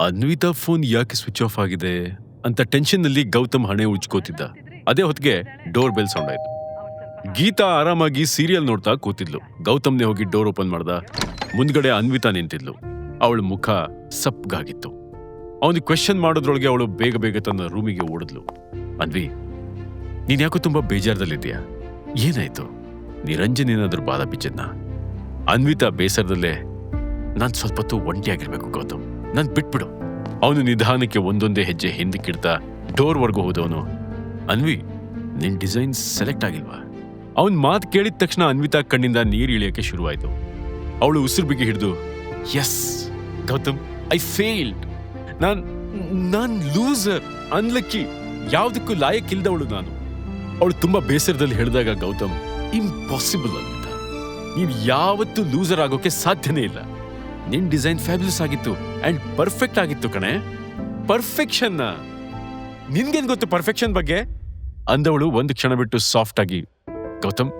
Anvita phone ಯಾಕೆ switch off ಆಗಿದೆ ಅಂತ ಟೆನ್ಷನ್ನಲ್ಲಿ ಗೌತಮ್ ಹಣೆ ಉಜ್ಕೋತಿದ್ದ. ಅದೇ ಹೊತ್ತಿಗೆ ಡೋರ್ ಬೆಲ್ ಸೌಂಡ್ ಆಯ್ತು. ಗೀತಾ ಆರಾಮಾಗಿ ಸೀರಿಯಲ್ ನೋಡ್ತಾ ಕೂತಿದ್ಲು. ಗೌತಮ್ನೇ ಹೋಗಿ ಡೋರ್ ಓಪನ್ ಮಾಡ್ದ. ಮುಂದ್ಗಡೆ ಅನ್ವಿತಾ ನಿಂತಿದ್ಲು. ಅವಳ ಮುಖ ಸಪ್ಪಗಾಗಿತ್ತು. ಅವನಿಗೆ ಕ್ವೆಶ್ಚನ್ ಮಾಡೋದ್ರೊಳಗೆ ಅವಳು ಬೇಗ ಬೇಗ ತನ್ನ ರೂಮಿಗೆ ಓಡಿದ್ಲು. ಅನ್ವಿ, ನೀನ್ ಯಾಕೋ ತುಂಬಾ ಬೇಜಾರದಲ್ಲಿದ್ಯಾ? ಏನಾಯ್ತು? ನಿರಂಜನ್ ಏನಾದ್ರೂ ಬಾಧ ಬಿಚ್ಚಿದ್ನ? ಅನ್ವಿತಾ ಬೇಸರದಲ್ಲೇ, ನಾನ್ ಸ್ವಲ್ಪ ಹೊತ್ತು ಒಂಟಿಯಾಗಿರ್ಬೇಕು ಗೌತಮ್, ನನ್ ಬಿಟ್ಬಿಡು. ಅವನು ನಿಧಾನಕ್ಕೆ ಒಂದೊಂದೇ ಹೆಜ್ಜೆ ಹಿಂದಕ್ಕಿಡ್ತಾ ಡೋರ್ವರೆಗೂ ಹೋದವನು, ಅನ್ವಿ, ನಿನ್ ಡಿಸೈನ್ ಸೆಲೆಕ್ಟ್ ಆಗಿಲ್ವಾ? ಅವನ್ ಮಾತು ಕೇಳಿದ ತಕ್ಷಣ ಅನ್ವಿತಾ ಕಣ್ಣಿಂದ ನೀರು ಇಳಿಯಕ್ಕೆ ಶುರುವಾಯ್ತು. ಅವಳು ಉಸಿರು ಬಿಗಿ ಹಿಡಿದು, ಎಸ್ ಗೌತಮ್, ಐ ಫೇಲ್ಡ್. ನಾನ್ ಲೂಸರ್, ಅನ್ಲಕ್ಕಿ, ಯಾವ್ದಕ್ಕೂ ಲಾಯಕ್ಕಿಲ್ದವಳು ನಾನು. ಅವಳು ತುಂಬಾ ಬೇಸರದಲ್ಲಿ ಹೇಳಿದಾಗ ಗೌತಮ್, ಇಂಪಾಸಿಬಲ್ ಅನ್ವಿತಾ, ನೀನ್ ಯಾವತ್ತೂ ಲೂಸರ್ ಆಗೋಕೆ ಸಾಧ್ಯನೇ ಇಲ್ಲ. ನಿನ್ ಡಿಸೈನ್ ಫ್ಯಾಬ್ಯುಲಸ್ ಆಗಿತ್ತು ಅಂಡ್ ಪರ್ಫೆಕ್ಟ್ ಆಗಿತ್ತು ಕಣೆ. ಪರ್ಫೆಕ್ಷನ್ ನಿನ್ಗೇನ್ ಗೊತ್ತು ಪರ್ಫೆಕ್ಷನ್ ಬಗ್ಗೆ ಅಂದವಳು ಒಂದು ಕ್ಷಣ ಬಿಟ್ಟು ಸಾಫ್ಟ್ ಆಗಿ, ಗೌತಮ್,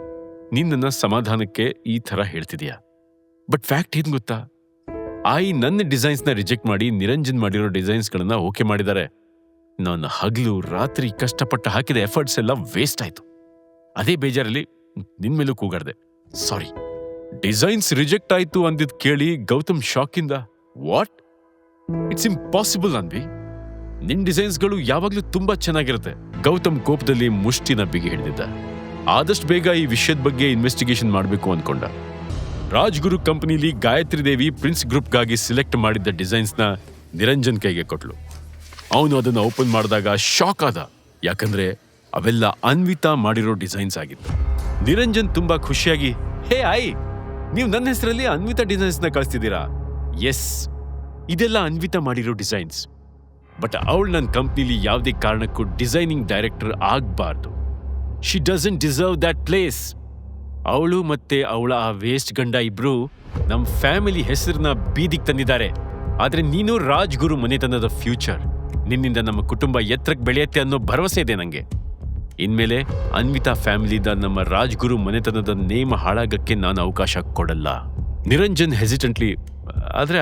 ನೀನ್ ನನ್ನ ಸಮಾಧಾನಕ್ಕೆ ಈ ತರ ಹೇಳ್ತಿದೀಯ, ಬಟ್ ಫ್ಯಾಕ್ಟ್ ಏನ್ ಗೊತ್ತಾ? ನನ್ನ ಡಿಸೈನ್ಸ್ ನ ರಿಜೆಕ್ಟ್ ಮಾಡಿ ನಿರಂಜನ್ ಮಾಡಿರೋ ಡಿಸೈನ್ಸ್ ಗಳನ್ನ ಓಕೆ ಮಾಡಿದ್ದಾರೆ. ನಾನು ಹಗಲು ರಾತ್ರಿ ಕಷ್ಟಪಟ್ಟು ಹಾಕಿದ ಎಫರ್ಟ್ಸ್ ಎಲ್ಲ ವೇಸ್ಟ್ ಆಯ್ತು. ಅದೇ ಬೇಜಾರಲ್ಲಿ ನಿನ್ ಮೇಲೂ ಕೂಗಾಡ್ದೆ, ಸಾರಿ. ಡಿಸೈನ್ಸ್ ರಿಜೆಕ್ಟ್ ಆಯ್ತು ಅಂದಿದ್ ಕೇಳಿ ಗೌತಮ್ ಶಾಕಿಂದ, ವಾಟ್? ಇಟ್ಸ್ ಇಂಪಾಸಿಬಲ್ ಅನ್ವಿ, ನಿನ್ ಡಿಸೈನ್ಸ್ಗಳು ಯಾವಾಗ್ಲೂ ತುಂಬಾ ಚೆನ್ನಾಗಿರುತ್ತೆ. ಗೌತಮ್ ಕೋಪದಲ್ಲಿ ಮುಷ್ಟಿನ ಬಿಗಿ ಹಿಡಿದಿದ್ದ. ಆದಷ್ಟು ಬೇಗ ಈ ವಿಷಯದ ಬಗ್ಗೆ ಇನ್ವೆಸ್ಟಿಗೇಷನ್ ಮಾಡಬೇಕು ಅನ್ಕೊಂಡ. ರಾಜ್ಗುರು ಕಂಪನಿಲಿ ಗಾಯತ್ರಿ ದೇವಿ ಪ್ರಿನ್ಸ್ ಗ್ರೂಪ್ಗಾಗಿ ಸಿಲೆಕ್ಟ್ ಮಾಡಿದ್ದ ಡಿಸೈನ್ಸ್ನ ನಿರಂಜನ್ ಕೈಗೆ ಕೊಟ್ಲು. ಅವನು ಅದನ್ನು ಓಪನ್ ಮಾಡಿದಾಗ ಶಾಕ್ ಆದ, ಯಾಕಂದ್ರೆ ಅವೆಲ್ಲ ಅನ್ವಿತಾ ಮಾಡಿರೋ ಡಿಸೈನ್ಸ್ ಆಗಿತ್ತು. ನಿರಂಜನ್ ತುಂಬಾ ಖುಷಿಯಾಗಿ, ಹೇ ಆಯ್, ನೀವು ನನ್ನ ಹೆಸರಲ್ಲಿ ಅನ್ವಿತಾ ಡಿಸೈನ್ಸ್ನ ಕಳಿಸ್ತಿದ್ದೀರಾ? ಎಸ್, ಇದೆಲ್ಲ ಅನ್ವಿತಾ ಮಾಡಿರೋ ಡಿಸೈನ್ಸ್. ಬಟ್ ಅವಳು ನನ್ನ ಕಂಪ್ನಿಲಿ ಯಾವುದೇ ಕಾರಣಕ್ಕೂ ಡಿಸೈನಿಂಗ್ ಡೈರೆಕ್ಟರ್ ಆಗ್ಬಾರ್ದು. She doesn't deserve that place. ಅವಳು ಮತ್ತೆ ಅವಳ ಆ ವೇಸ್ಟ್ ಗಂಡ ಇಬ್ರು ನಮ್ಮ ಫ್ಯಾಮಿಲಿ ಹೆಸರನ್ನ ಬೀದಿಗೆ ತಂದಿದ್ದಾರೆ. ಆದ್ರೆ ನೀನು ರಾಜ್ಗುರು ಮನೆತನದ ಫ್ಯೂಚರ್. ನಿನ್ನಿಂದ ನಮ್ಮ ಕುಟುಂಬ ಎತ್ತರಕ್ಕೆ ಬೆಳೆಯುತ್ತೆ ಅನ್ನೋ ಭರವಸೆ ಇದೆ ನಂಗೆ. ಇನ್ಮೇಲೆ ಅನ್ವಿತಾ ಫ್ಯಾಮಿಲಿದ ನಮ್ಮ ರಾಜ್ಗುರು ಮನೆತನದ ನೇಮ ಹಾಳಾಗಕ್ಕೆ ನಾನು ಅವಕಾಶ ಕೊಡಲ್ಲ. ನಿರಂಜನ್ ಹೆಸಿಟೆಂಟ್ಲಿ, ಆದ್ರೆ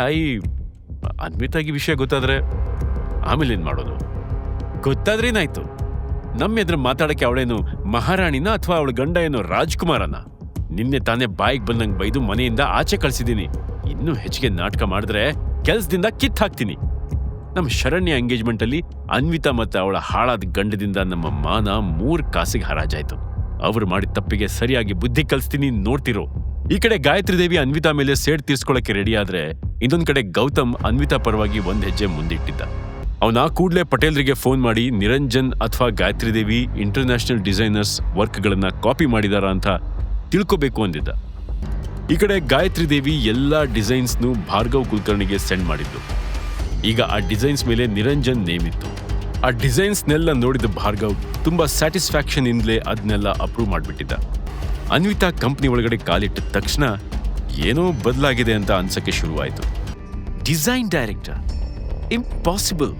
ಅನ್ವಿತಾಗಿ ವಿಷಯ ಗೊತ್ತಾದ್ರೆ ಆಮೇಲೆ ಏನ್ ಮಾಡೋದು? ಗೊತ್ತಾದ್ರೇನಾಯ್ತು? ನಮ್ಮ ಎದುರು ಮಾತಾಡಕ್ಕೆ ಅವಳೇನು ಮಹಾರಾಣಿನ ಅಥವಾ ಅವಳ ಗಂಡ ಏನೋ ರಾಜ್ಕುಮಾರನ? ನಿನ್ನೆ ತಾನೇ ಬಾಯಿಗೆ ಬಂದಂಗೆ ಬೈದು ಮನೆಯಿಂದ ಆಚೆ ಕಳ್ಸಿದೀನಿ. ಇನ್ನೂ ಹೆಚ್ಚಿಗೆ ನಾಟಕ ಮಾಡಿದ್ರೆ ಕೆಲ್ಸದಿಂದ ಕಿತ್ ಹಾಕ್ತೀನಿ. ನಮ್ಮ ಶರಣ್ಯ ಎಂಗೇಜ್ಮೆಂಟ್ ಅಲ್ಲಿ ಅನ್ವಿತಾ ಮತ್ತೆ ಅವಳ ಹಾಳಾದ ಗಂಡದಿಂದ ನಮ್ಮ ಮಾನ 3 ಕಾಸಿಗೆ ಹರಾಜಾಯ್ತು. ಅವ್ರು ಮಾಡಿದ ತಪ್ಪಿಗೆ ಸರಿಯಾಗಿ ಬುದ್ಧಿ ಕಲಿಸ್ತೀನಿ, ನೋಡ್ತಿರೋ. ಈ ಕಡೆ ಗಾಯತ್ರಿ ದೇವಿ ಅನ್ವಿತಾ ಮೇಲೆ ಸೇಡ್ ತೀರ್ಸ್ಕೊಳಕ್ಕೆ ರೆಡಿ ಆದ್ರೆ, ಇನ್ನೊಂದ್ ಕಡೆ ಗೌತಮ್ ಅನ್ವಿತಾ ಪರವಾಗಿ ಒಂದ್ ಹೆಜ್ಜೆ ಮುಂದಿಟ್ಟಿದ್ದ. ಅವನ ಕೂಡ್ಲೆ ಪಟೇಲ್ರಿಗೆ ಫೋನ್ ಮಾಡಿ ನಿರಂಜನ್ ಅಥವಾ ಗಾಯತ್ರಿ ದೇವಿ ಇಂಟರ್ನ್ಯಾಷನಲ್ ಡಿಸೈನರ್ಸ್ ವರ್ಕ್ಗಳನ್ನ ಕಾಪಿ ಮಾಡಿದಾರ ಅಂತ ತಿಳ್ಕೋಬೇಕು ಅಂದಿದ್ದ. ಈ ಕಡೆ ಗಾಯತ್ರಿ ದೇವಿ ಎಲ್ಲಾ ಡಿಸೈನ್ಸ್ನು ಭಾರ್ಗವ್ ಕುಲಕರ್ಣಿಗೆ ಸೆಂಡ್ ಮಾಡಿದ್ದು. ಈಗ ಆ ಡಿಸೈನ್ಸ್ ಮೇಲೆ ನಿರಂಜನ್ ನೇಮ್ ಇತ್ತು. ಆ ಡಿಸೈನ್ಸ್ನೆಲ್ಲ ನೋಡಿದ ಭಾರ್ಗವ್ ತುಂಬಾ ಸ್ಯಾಟಿಸ್ಫ್ಯಾಕ್ಷನ್ ಇಂದಲೇ ಅದನ್ನೆಲ್ಲ ಅಪ್ರೂವ್ ಮಾಡ್ಬಿಟ್ಟಿದ್ದ. ಅನ್ವಿತಾ ಕಂಪ್ನಿ ಒಳಗಡೆ ಕಾಲಿಟ್ಟ ತಕ್ಷಣ ಏನೋ ಬದಲಾಗಿದೆ ಅಂತ ಅನ್ಸಕ್ಕೆ ಶುರುವಾಯಿತು. Design director, impossible.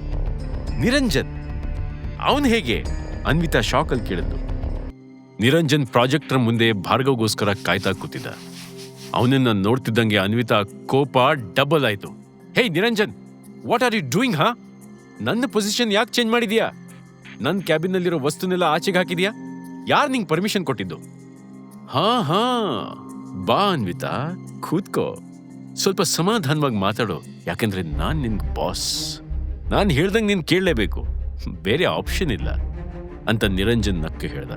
ನಿರಂಜನ್, ಅವನು ಹೇಗೆ? ಅನ್ವಿತಾ ಶಾಕಲ್ಲಿ ಕೇಳಿದ್ಲು. ನಿರಂಜನ್ ಪ್ರಾಜೆಕ್ಟರ್ ಮುಂದೆ ಭಾರ್ಗವ್ಗೋಸ್ಕರ ಕಾಯ್ತಾ ಕೂತಿದ್ದ. ಅವನನ್ನ ನೋಡ್ತಿದ್ದಂಗೆ ಅನ್ವಿತಾ ಕೋಪ ಡಬಲ್ ಆಯ್ತು. Hey Niranjan, what are you doing? ನನ್ನ ಪೊಸಿಷನ್ ಯಾಕೆ ಚೇಂಜ್ ಮಾಡಿದ್ಯಾ? ನನ್ನ ಕ್ಯಾಬಿನಲ್ಲಿರೋ ವಸ್ತುನೆಲ್ಲ ಆಚೆಗೆ ಹಾಕಿದ್ಯಾ? ಯಾರು ನಿಂಗೆ ಪರ್ಮಿಷನ್ ಕೊಟ್ಟಿದ್ದು? ಹಾ, ಬಾ ಅನ್ವಿತಾ, ಕೂತ್ಕೋ, ಸ್ವಲ್ಪ ಸಮಾಧಾನವಾಗಿ ಮಾತಾಡೋ. ಯಾಕಂದ್ರೆ ನಾನ್ ನಿನ್ ಬಾಸ್. ನಾನು ಹೇಳ್ದಂಗೆ ನೀನ್ ಕೇಳಲೇಬೇಕು, ಬೇರೆ ಆಪ್ಷನ್ ಇಲ್ಲ ಅಂತ ನಿರಂಜನ್ ನಕ್ಕೆ ಹೇಳ್ದ.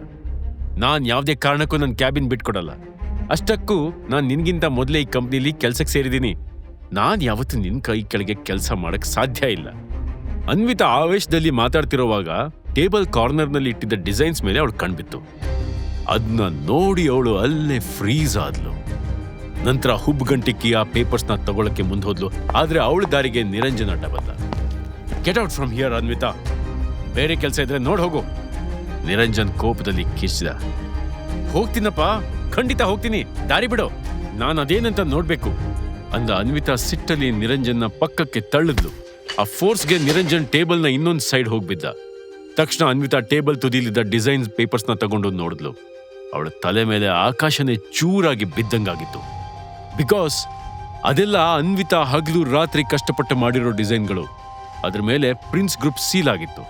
ನಾನ್ ಯಾವುದೇ ಕಾರಣಕ್ಕೂ ನನ್ನ ಕ್ಯಾಬಿನ್ ಬಿಟ್ಕೊಡಲ್ಲ. ಅಷ್ಟಕ್ಕೂ ನಾನ್ ನಿನ್ಗಿಂತ ಮೊದಲೇ ಈ ಕಂಪ್ನಿಲಿ ಕೆಲ್ಸಕ್ಕೆ ಸೇರಿದ್ದೀನಿ. ನಾನ್ ಯಾವತ್ತೂ ನಿನ್ ಕೈ ಕೆಳಗೆ ಕೆಲಸ ಮಾಡಕ್ ಸಾಧ್ಯ ಇಲ್ಲ. ಅನ್ವಿತಾ ಆವೇಶದಲ್ಲಿ ಮಾತಾಡ್ತಿರೋವಾಗ ಟೇಬಲ್ ಕಾರ್ನರ್ನಲ್ಲಿ ಇಟ್ಟಿದ್ದ ಡಿಸೈನ್ಸ್ ಮೇಲೆ ಅವಳು ಕಣ್ಬಿತ್ತು. ಅದನ್ನ ನೋಡಿ ಅವಳು ಅಲ್ಲೇ ಫ್ರೀಸ್ ಆದ್ಲು. ನಂತರ ಹುಬ್ಬುಗಂಟಿಕ್ಕಿ ಆ ಪೇಪರ್ಸ್ನ ತಗೊಳಕ್ಕೆ ಮುಂದೋದ್ಲು. ಆದ್ರೆ ಅವಳ ದಾರಿಗೆ ನಿರಂಜನ್ ಅಡ್ಡ ಬಂದ. Get out from here Anvita, ಬೇರೆ ಕೆಲಸ ಇದ್ರೆ ನೋಡ್ ಹೋಗು. ನಿರಂಜನ್ ಕೋಪದಲ್ಲಿ ಕಿರ್ಚಿದ. ಹೋಗ್ತೀನಪ್ಪ, ಖಂಡಿತ ಹೋಗ್ತೀನಿ, ದಾರಿ ಬಿಡು, ನಾನು ಅದೇನಂತ ನೋಡ್ಬೇಕು ಅಂದ ಅನ್ವಿತಾ ಸಿಟ್ಟಲ್ಲಿ ನಿರಂಜನ್ನ ಪಕ್ಕಕ್ಕೆ ತಳ್ಳಿದ್ಲು. ಆ ಫೋರ್ಸ್ಗೆ ನಿರಂಜನ್ ಟೇಬಲ್ನ ಇನ್ನೊಂದು ಸೈಡ್ ಹೋಗ್ಬಿದ್ದ. ತಕ್ಷಣ ಅನ್ವಿತಾ ಟೇಬಲ್ ತುದಿಲಿದ್ದ ಡಿಸೈನ್ ಪೇಪರ್ಸ್ನ ತಗೊಂಡು ನೋಡಿದ್ಲು. ಅವಳ ತಲೆ ಮೇಲೆ ಆಕಾಶನೇ ಚೂರಾಗಿ ಬಿದ್ದಂಗಾಗಿತ್ತು. ಬಿಕಾಸ್ ಅದೆಲ್ಲ ಅನ್ವಿತಾ ಹಗಲು ರಾತ್ರಿ ಕಷ್ಟಪಟ್ಟು ಮಾಡಿರೋ ಡಿಸೈನ್ಗಳು. ಅದ್ರ ಮೇಲೆ ಪ್ರಿನ್ಸ್ ಗ್ರೂಪ್ ಸೀಲ್ ಆಗಿತ್ತು.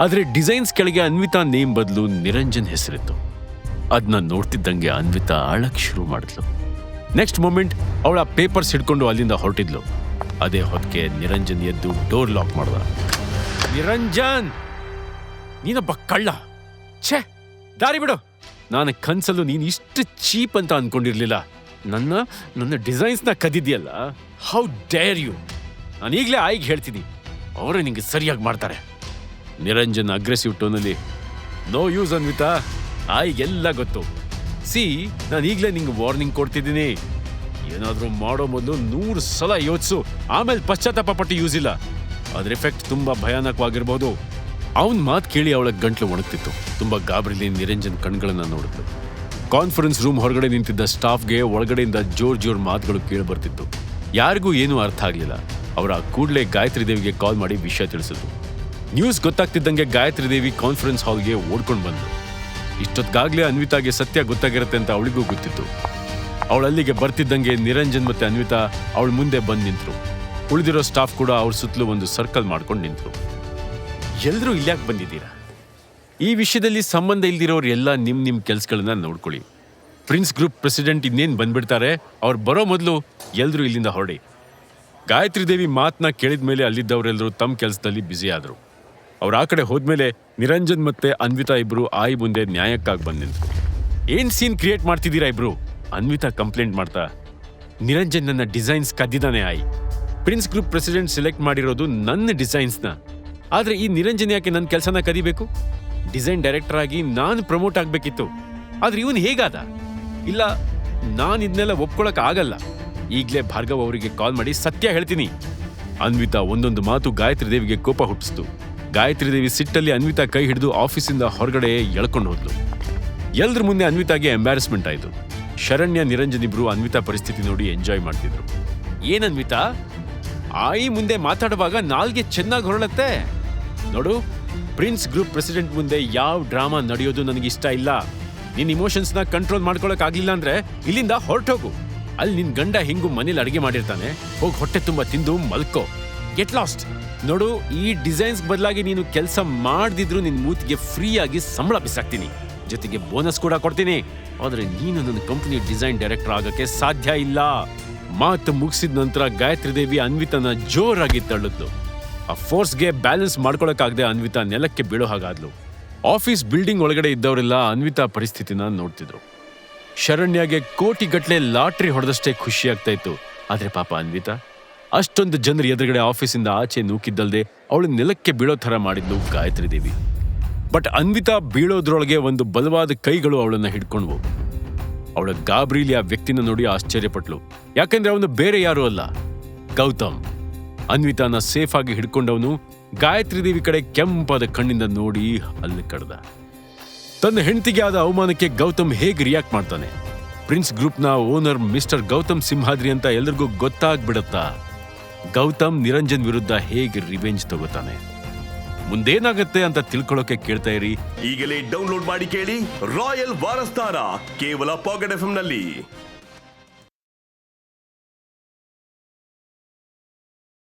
ಆದ್ರೆ ಡಿಸೈನ್ಸ್ ಕೆಳಗೆ ಅನ್ವಿತಾ ನೇಮ್ ಬದಲು ನಿರಂಜನ್ ಹೆಸರಿತ್ತು. ಅದನ್ನ ನೋಡ್ತಿದ್ದಂಗೆ ಅನ್ವಿತಾ ಅಳಕ್ ಶುರು ಮಾಡಿದ್ಲು. ನೆಕ್ಸ್ಟ್ ಮೂಮೆಂಟ್ ಅವಳ ಪೇಪರ್ಸ್ ಹಿಡ್ಕೊಂಡು ಅಲ್ಲಿಂದ ಹೊರಟಿದ್ಲು. ಅದೇ ಹೊತ್ತಿಗೆ ನಿರಂಜನ್ ಎದ್ದು ಡೋರ್ ಲಾಕ್ ಮಾಡ್ದ. ನಿರಂಜನ್, ನೀನೊಬ್ಬ ಕಳ್ಳ! ಛೇ, ದಾರಿ ಬಿಡು! ನಾನು ಕನ್ಸಲ್ಲೂ ನೀನ್ ಇಷ್ಟು ಚೀಪ್ ಅಂತ ಅನ್ಕೊಂಡಿರ್ಲಿಲ್ಲ. ನನ್ನ ಡಿಸೈನ್ಸ್ನ ಕದಿದ್ಯಲ್ಲ, ಹೌ ಡೇರ್ ಯು! ನಾನು ಈಗಲೇ ಆಯ್ಗೆ ಹೇಳ್ತೀನಿ, ಅವರೇ ನಿಂಗೆ ಸರಿಯಾಗಿ ಮಾಡ್ತಾರೆ. ನಿರಂಜನ್ ಅಗ್ರೆಸಿವ್ ಟೋನಲ್ಲಿ, ನೋ ಯೂಸ್ ಅನ್ವಿತಾ, ಆಯ್ಗೆಲ್ಲ ಗೊತ್ತು. ನಾನು ಈಗಲೇ ನಿಂಗೆ ವಾರ್ನಿಂಗ್ ಕೊಡ್ತಿದ್ದೀನಿ. ಏನಾದರೂ ಮಾಡೋ ಮೊದಲು 100 ಸಲ ಯೋಚಿಸು, ಆಮೇಲೆ ಪಶ್ಚಾತ್ತಾಪ ಪಟ್ಟು ಯೂಸ್ ಇಲ್ಲ. ಅದ್ರ ಎಫೆಕ್ಟ್ ತುಂಬಾ ಭಯಾನಕವಾಗಿರ್ಬೋದು. ಅವನ್ ಮಾತು ಕೇಳಿ ಅವಳ ಗಂಟ್ಲು ಒಣಗ್ತಿತ್ತು. ತುಂಬಾ ಗಾಬರಿಲಿ ನಿರಂಜನ್ ಕಣ್ಗಳನ್ನ ನೋಡಿದ್ಲು. ಕಾನ್ಫರೆನ್ಸ್ ರೂಮ್ ಹೊರಗಡೆ ನಿಂತಿದ್ದ ಸ್ಟಾಫ್ಗೆ ಒಳಗಡೆಯಿಂದ ಜೋರ್ ಮಾತುಗಳು ಕೇಳಿ ಬರ್ತಿತ್ತು. ಯಾರಿಗೂ ಏನೂ ಅರ್ಥ ಆಗ್ಲಿಲ್ಲ. ಅವರ ಕೂಡಲೇ ಗಾಯತ್ರಿ ದೇವಿಗೆ ಕಾಲ್ ಮಾಡಿ ವಿಷಯ ತಿಳಿಸಿದ್ರು. ನ್ಯೂಸ್ ಗೊತ್ತಾಗ್ತಿದ್ದಂಗೆ ಗಾಯತ್ರಿ ದೇವಿ ಕಾನ್ಫರೆನ್ಸ್ ಹಾಲ್ಗೆ ಓಡ್ಕೊಂಡು ಬಂದ್ರು. ಇಷ್ಟೊತ್ತಿಗಾಗ್ಲೇ ಅನ್ವಿತಾಗೆ ಸತ್ಯ ಗೊತ್ತಾಗಿರುತ್ತೆ ಅಂತ ಅವಳಿಗೂ ಗೊತ್ತಿತ್ತು. ಅವಳಲ್ಲಿಗೆ ಬರ್ತಿದ್ದಂಗೆ ನಿರಂಜನ್ ಮತ್ತೆ ಅನ್ವಿತಾ ಅವಳ ಮುಂದೆ ಬಂದು ನಿಂತರು. ಉಳಿದಿರೋ ಸ್ಟಾಫ್ ಕೂಡ ಅವ್ರ ಸುತ್ತಲೂ ಒಂದು ಸರ್ಕಲ್ ಮಾಡ್ಕೊಂಡು ನಿಂತರು. ಎಲ್ರೂ ಇಲ್ಯಾಕೆ ಬಂದಿದ್ದೀರಾ? ಈ ವಿಷಯದಲ್ಲಿ ಸಂಬಂಧ ಇಲ್ದಿರೋರು ಎಲ್ಲ ನಿಮ್ ಕೆಲ್ಸಗಳನ್ನ ನೋಡ್ಕೊಳ್ಳಿ. ಪ್ರಿನ್ಸ್ ಗ್ರೂಪ್ ಪ್ರೆಸಿಡೆಂಟ್ ಇನ್ನೇನು ಬಂದ್ಬಿಡ್ತಾರೆ. ಅವ್ರು ಬರೋ ಮೊದಲು ಎಲ್ರೂ ಇಲ್ಲಿಂದ ಹೊರಡಿ. ಗಾಯತ್ರಿ ದೇವಿ ಮಾತನ್ನ ಕೇಳಿದ ಮೇಲೆ ಅಲ್ಲಿದ್ದವರೆಲ್ಲರೂ ತಮ್ಮ ಕೆಲಸದಲ್ಲಿ ಬ್ಯುಸಿ ಆದರು. ಅವ್ರು ಆ ಕಡೆ ಹೋದ್ಮೇಲೆ ನಿರಂಜನ್ ಮತ್ತೆ ಅನ್ವಿತಾ ಇಬ್ರು ಆಯಿ ಮುಂದೆ ನ್ಯಾಯಕ್ಕಾಗಿ ಬಂದು ನಿಂತರು. ಏನ್ ಸೀನ್ ಕ್ರಿಯೇಟ್ ಮಾಡ್ತಿದ್ದೀರಾ ಇಬ್ರು? ಅನ್ವಿತಾ ಕಂಪ್ಲೇಂಟ್ ಮಾಡ್ತಾ, ನಿರಂಜನ್ ನನ್ನ ಡಿಸೈನ್ಸ್ ಕದ್ದಿದ್ದಾನೆ ಆಯಿ. ಪ್ರಿನ್ಸ್ ಗ್ರೂಪ್ ಪ್ರೆಸಿಡೆಂಟ್ ಸೆಲೆಕ್ಟ್ ಮಾಡಿರೋದು ನನ್ನ ಡಿಸೈನ್ಸ್ನ. ಆದ್ರೆ ಈ ನಿರಂಜನ್ ಯಾಕೆ ನನ್ನ ಕೆಲಸನ ಕದಿಬೇಕು? ಡಿಸೈನ್ ಡೈರೆಕ್ಟರ್ ಆಗಿ ನಾನು ಪ್ರಮೋಟ್ ಆಗ್ಬೇಕಿತ್ತು. ಆದ್ರೆ ಇವನು ಹೇಗಾದ? ಇಲ್ಲ, ನಾನು ಇದನ್ನೆಲ್ಲ ಒಪ್ಕೊಳಕ್ ಆಗಲ್ಲ. ಈಗಲೇ ಭಾರ್ಗವ್ ಅವರಿಗೆ ಕಾಲ್ ಮಾಡಿ ಸತ್ಯ ಹೇಳ್ತೀನಿ. ಅನ್ವಿತಾ ಒಂದೊಂದು ಮಾತು ಗಾಯತ್ರಿ ದೇವಿಗೆ ಕೋಪ ಹುಟ್ಟಿಸ್ತು. ಗಾಯತ್ರಿ ದೇವಿ ಸಿಟ್ಟಲ್ಲಿ ಅನ್ವಿತಾ ಕೈ ಹಿಡಿದು ಆಫೀಸಿಂದ ಹೊರಗಡೆ ಎಳ್ಕೊಂಡು ಹೋದ್ಲು. ಎಲ್ರ ಮುಂದೆ ಅನ್ವಿತಾಗೆ ಎಂಬ್ಯಾರಸ್ಮೆಂಟ್ ಆಯಿತು. ಶರಣ್ಯ, ನಿರಂಜನ್ ಇಬ್ರು ಅನ್ವಿತಾ ಪರಿಸ್ಥಿತಿ ನೋಡಿ ಎಂಜಾಯ್ ಮಾಡ್ತಿದ್ರು. ಏನನ್ವಿತಾ, ಆಯಿ ಮುಂದೆ ಮಾತಾಡುವಾಗ ನಾಲ್ಗೆ ಚೆನ್ನಾಗಿ ಹೊರಳತ್ತೆ ನೋಡು. ಪ್ರಿನ್ಸ್ ಗ್ರೂಪ್ ಪ್ರೆಸಿಡೆಂಟ್ ಮುಂದೆ ಯಾವ ಡ್ರಾಮಾ ನಡೆಯೋದು ನನಗಿಷ್ಟ ಇಲ್ಲ. ನಿನ್ನ ಇಮೋಷನ್ಸ್ನ ಕಂಟ್ರೋಲ್ ಮಾಡ್ಕೊಳಕ್ ಆಗ್ಲಿಲ್ಲ ಅಂದ್ರೆ ಇಲ್ಲಿಂದ ಹೊರಟೋಗು. ಅಲ್ಲಿ ನಿನ್ ಗಂಡ ಹೆಂಗು ಮನೇಲಿ ಅಡಿಗೆ ಮಾಡಿರ್ತಾನೆ, ಹೋಗಿ ಹೊಟ್ಟೆ ತುಂಬಾ ತಿಂದು ಮಲ್ಕೋ. Get lost. ನೋಡು, ಈ ಡಿಸೈನ್ಸ್ ಬದಲಾಗಿ ನೀನು ಕೆಲಸ ಮಾಡ್ದಿದ್ರು ನಿನ್ ಮೂತಿಗೆ ಫ್ರೀ ಆಗಿ ಸಂಬಳ ಬಿಸಾಕ್ತೀನಿ, ಜೊತೆಗೆ ಬೋನಸ್ ಕೂಡ ಕೊಡ್ತೀನಿ. ಆದ್ರೆ ನೀನು ನನ್ನ ಕಂಪನಿ ಡಿಸೈನ್ ಡೈರೆಕ್ಟರ್ ಆಗಕ್ಕೆ ಸಾಧ್ಯ ಇಲ್ಲ. ಮಾತು ಮುಗಿಸಿದ ನಂತರ ಗಾಯತ್ರಿ ದೇವಿ ಅನ್ವಿತಾನ ಜೋರಾಗಿ ತಳ್ಳಿದ್ಲು. ಆ ಫೋರ್ಸ್ಗೆ ಬ್ಯಾಲೆನ್ಸ್ ಮಾಡ್ಕೊಳಕ್ಕಾಗದೆ ಅನ್ವಿತಾ ನೆಲಕ್ಕೆ ಬೀಳೋ ಹಾಗಾದ್ಲು. ಆಫೀಸ್ ಬಿಲ್ಡಿಂಗ್ ಒಳಗಡೆ ಇದ್ದವರೆಲ್ಲ ಅನ್ವಿತಾ ಪರಿಸ್ಥಿತಿನ ನೋಡ್ತಿದ್ರು. ಶರಣ್ಯಗೆ ಕೋಟಿಗಟ್ಲೆ ಲಾಟ್ರಿ ಹೊಡೆದಷ್ಟೇ ಖುಷಿ ಆಗ್ತಾ ಇತ್ತು. ಆದ್ರೆ ಪಾಪ ಅನ್ವಿತಾ ಅಷ್ಟೊಂದು ಜನರ ಎದುರುಗಡೆ ಆಫೀಸಿಂದ ಆಚೆ ನೂಕಿದ್ದಲ್ದೆ ಅವಳು ನೆಲಕ್ಕೆ ಬೀಳೋ ಥರ ಮಾಡಿದ್ಲು ಗಾಯತ್ರಿ ದೇವಿ. ಬಟ್ ಅನ್ವಿತಾ ಬೀಳೋದ್ರೊಳಗೆ ಒಂದು ಬಲವಾದ ಕೈಗಳು ಅವಳನ್ನ ಹಿಡ್ಕೊಂಡ್ವು. ಅವಳ ಗಾಬರಿಲಿ ಆ ವ್ಯಕ್ತಿನ ನೋಡಿ ಆಶ್ಚರ್ಯಪಟ್ಲು. ಯಾಕಂದ್ರೆ ಅವನು ಬೇರೆ ಯಾರೂ ಅಲ್ಲ, ಗೌತಮ್. ಅನ್ವಿತಾನ ಸೇಫ್ ಆಗಿ ಹಿಡ್ಕೊಂಡವನು ಗಾಯತ್ರಿ ದೇವಿ ಕಡೆ ಕೆಂಪಾದ ಕಣ್ಣಿಂದ ನೋಡಿ ಅಲ್ಲಿ ಕಡ್ದ. ತನ್ನ ಹೆಂಡತಿಗೆ ಆದ ಅವಮಾನಕ್ಕೆ ಗೌತಮ್ ಹೇಗೆ ರಿಯಾಕ್ಟ್ ಮಾಡ್ತಾನೆ? ಪ್ರಿನ್ಸ್ ಗ್ರೂಪ್ನ ಓನರ್ ಮಿಸ್ಟರ್ ಗೌತಮ್ ಸಿಂಹಾದ್ರಿ ಅಂತ ಎಲ್ರಿಗೂ ಗೊತ್ತಾಗ್ಬಿಡತ್ತಾ? ಗೌತಮ್ ನಿರಂಜನ್ ವಿರುದ್ಧ ಹೇಗೆ ರಿವೆಂಜ್ ತಗೋತಾನೆ? ಮುಂದೇನಾಗತ್ತೆ ಅಂತ ತಿಳ್ಕೊಳ್ಳೋಕೆ ಕೇಳ್ತಾ ಇರಿ. ಈಗಲೇ ಡೌನ್ಲೋಡ್ ಮಾಡಿ ಕೇಳಿ ರಾಯಲ್ ವಾರಸ್ದಾರ, ಕೇವಲ ಪಾಕೆಟ್ FM ನಲ್ಲಿ.